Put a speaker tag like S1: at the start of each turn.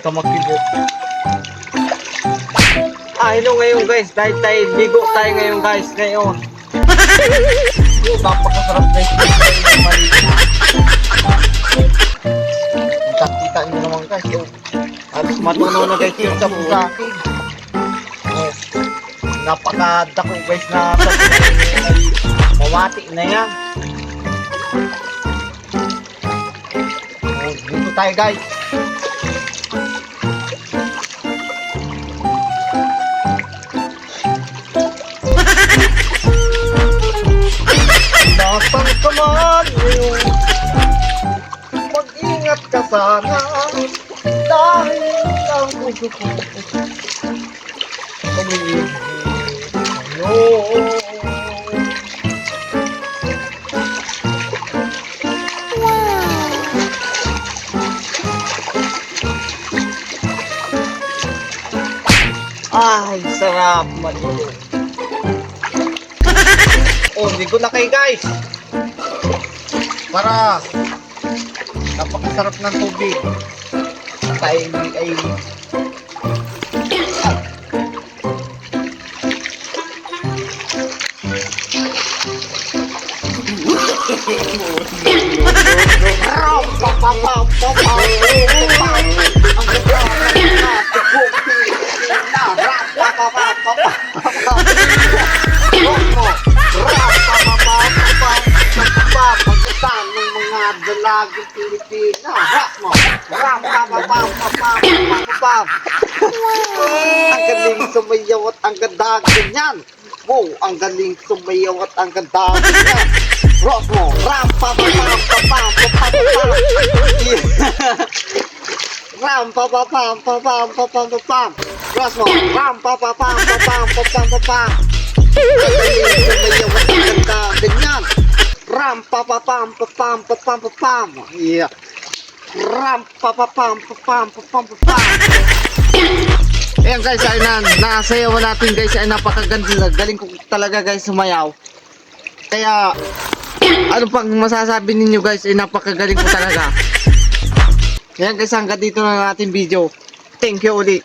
S1: ka makibo. Hello ngayon guys, dahil ligo tayo ngayon guys, ngayon. Napakasarap guys. Kita nyo naman guys, at matunaw na guys yung sapo sa akin. Napakadako guys na sapo ay mawati na yan. Dito tayo guys. Nasaan ka man ngayon, mag-ingat ka sana, dahil ang puso ko umiibig ngayon. Ay, sarap maligo. Ligo na kayo guys. Para napakasarap ng tubig. Tayo ay pagkataan ng mga dalagang Pilipina. Ang galing sumayaw at ang ganda ganyan. Wow, ang galing sumayaw at ang ganda ganyan. Rock mo, ram pa pa pa pa pa pa pa pa. Ram pa pa pa pa pa pa pa pa pa. Rock mo, ram pa pa pa pa pa pa pa pa pa. Ang galing sumayaw at ang ganda ganyan. Ram pa pa pam pa pam pa pam pa pam. Yeah. Ram pa pa pam pa pam pa pam pa pam. Ayan guys, ay nasayawan natin guys, ay napakaganda. Galing ko talaga guys sumayaw. Kaya ano pang masasabi ninyo guys, ay napakagaling ko talaga. Ayan guys, hanggang dito na ang ating video. Thank you ulit.